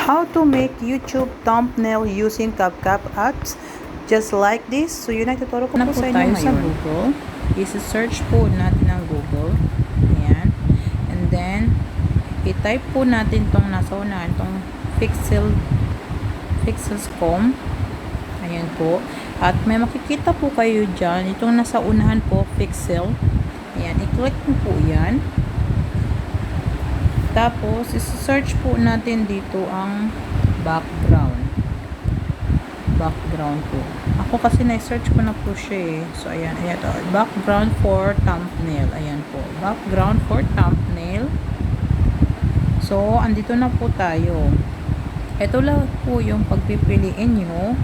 How to make YouTube thumbnail using CapCut apps just like this. So yun ay tuturo ko Na po po sa inyo tayo ngayon. sa Google. I-search po natin ang Google. Ayan. And then, i-type po natin tong nasa unahan, tong Pixels.com. Ayan po. At may makikita po kayo dyan. Itong nasa unahan po, Pixel. Ayan. I-click mo po yan. Tapos, i-search po natin dito ang background po. Ako kasi na-search ko na po siya eh. So, ayan to. Background for thumbnail. Ayan po. Background for thumbnail. So, andito na po tayo. Ito lang po yung pagpipiliin nyo.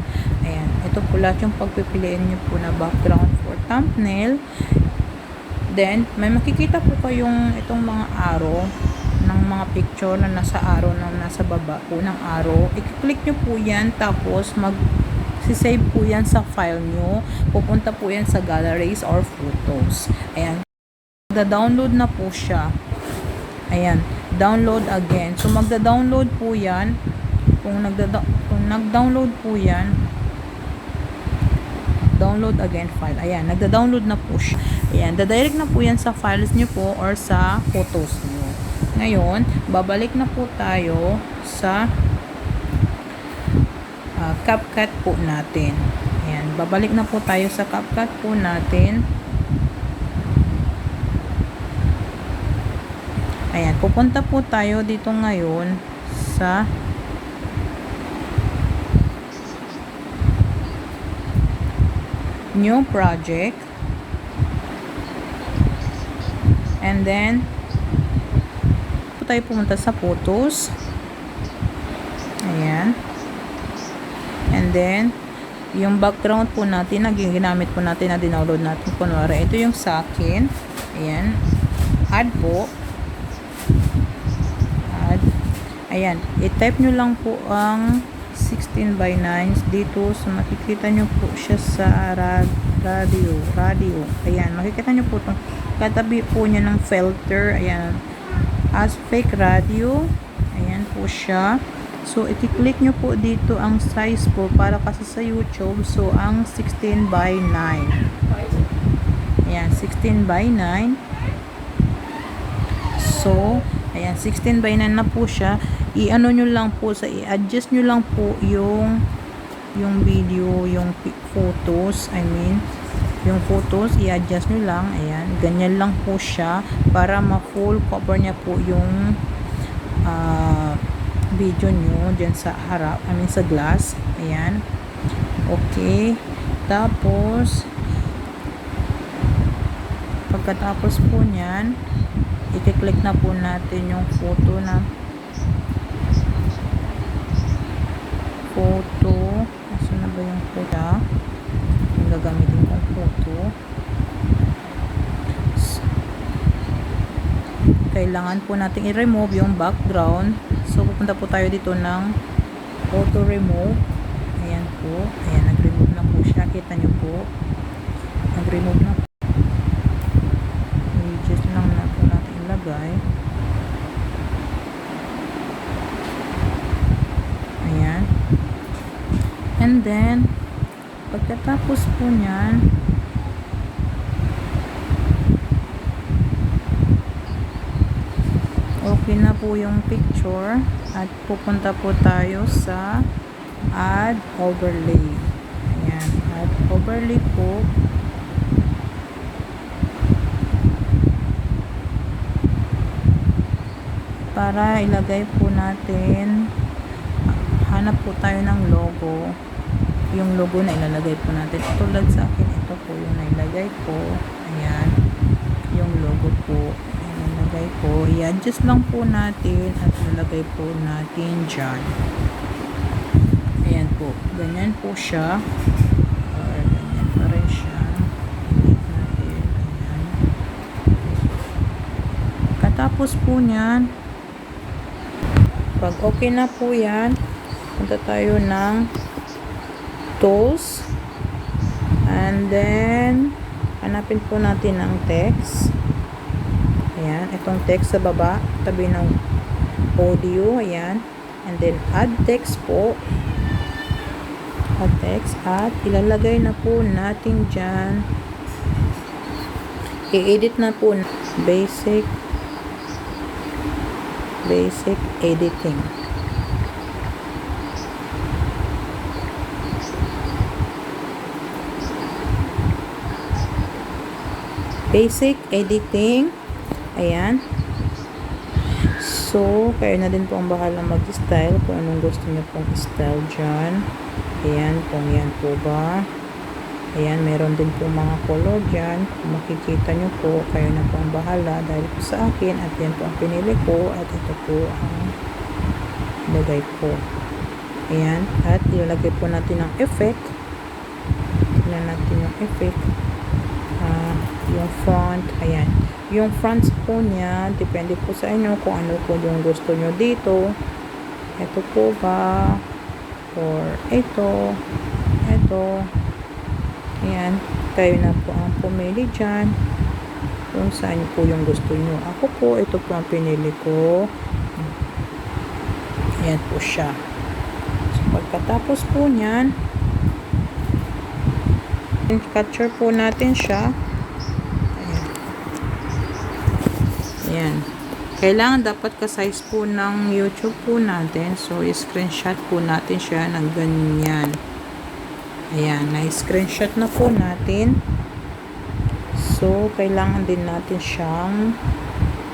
Ayan. Ito po lahat yung pagpipiliin nyo po na background for thumbnail. Then, may makikita po kayong itong mga arrow ng mga picture na nasa arrow na nasa baba po ng arrow. I-click nyo po yan, tapos mag-save po yan sa file nyo. Pupunta po yan sa galleries or photos. Ayan. Magda-download na po siya. Ayan. Download again. So, magda-download po yan. Kung nag-download po yan, download again file. Ayan. Nagda-download na po siya. Ayan. Dadirect na po yan sa files nyo po or sa photos nyo. Ngayon, babalik na po tayo sa CapCut po natin. Ayan, babalik na po tayo sa CapCut po natin. Ayan, pupunta po tayo dito ngayon sa new project. And then tayo pumunta sa photos. Ayan. And then, yung background po natin, na ginamit po natin, na dinownload natin. Kunwari, ito yung sa akin. Ayan. Add po. Add. Ayan. I-type nyo lang po ang 16 by 9 dito. So, makikita nyo po siya sa radio. Ayan. Makikita nyo po itong katabi po niya ng filter. Ayan. Aspect radio. Ayan po siya. So, i-click nyo po dito ang size po para kasi sa YouTube. So, ang 16 by 9. Ayan, 16 by 9. So, ayan, 16 by 9 na po siya. I-ano nyo lang po, i-adjust nyo lang po yung video, yung photos, yung photos, i-adjust nyo lang. Ayan, ganyan lang po siya para ma-full cover niya po yung video nyo dyan sa harap, sa glass. Ayan. Okay. Tapos, pagkatapos po nyan, i-click na po natin yung photo na asan na ba yung photo? Yung gagamitin kong photo. Kailangan po natin i-remove yung background. So, pupunta po tayo dito ng auto remove. Ayan po. Ayan, nag-remove na po siya. Kita nyo po. Nag-remove na po. I-just lang na po natin ilagay. Ayan. And then, pagkatapos po nyan, okay na po yung picture at pupunta po tayo sa add overlay. Ayan, add overlay po. Para ilagay po natin, hanap po tayo ng logo. Yung logo na ilalagay po natin. Tulad sa akin, ito po yung nailagay ko. Ayan, yung logo po. Nilagay po, i-adjust lang po natin at nilagay po natin dyan. Ayan po, ganyan po siya, or ganyan pa rin siya. Edit natin. Ayan. Katapos po nyan, pag okay na po yan, punta tayo ng tools, and then hanapin po natin ang text. Ayan, itong text sa baba, tabi ng audio, ayan. And then, add text po. Add text. At ilalagay na po natin dyan. I-edit na po. Basic editing. Basic editing. Ayan. So, kayo na din po ang bahala mag-style kung anong gusto niyo pong style dyan. Ayan, kung yan po ba. Ayan, meron din po mga color dyan. Kung makikita nyo po, kayo na po ang bahala dahil po sa akin. At yan po ang pinili ko. At ito po ang ilagay ko. Ayan, at ilalagay po natin ang effect. Tignan natin yung effect. Yung front, ayan. Yung fronts po niya, depende po sa inyo kung ano po yung gusto nyo dito. Ito po ba? Or ito. Ayan. Kayo na po ang pumili dyan. Kung saan po yung gusto nyo. Ako po, ito po ang pinili ko. Ayan po siya. So, pagkatapos po niyan, capture po natin siya. Ayan. Kailangan dapat ka-size po ng YouTube po natin. So, i-screenshot po natin siya ng ganyan. Ayan. Na-screenshot na po natin. So, kailangan din natin siyang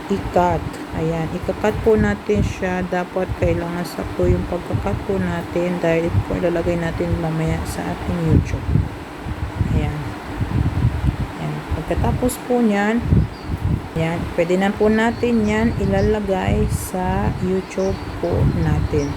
i-cut. Ayan. I-cut po natin siya. Dapat kailangan sakto yung pagka-cut po natin dahil ito po ilalagay natin mamaya sa ating YouTube. Ayan. Ayan. Pagkatapos po niyan, yan, pwede na po natin yan ilalagay sa YouTube po natin.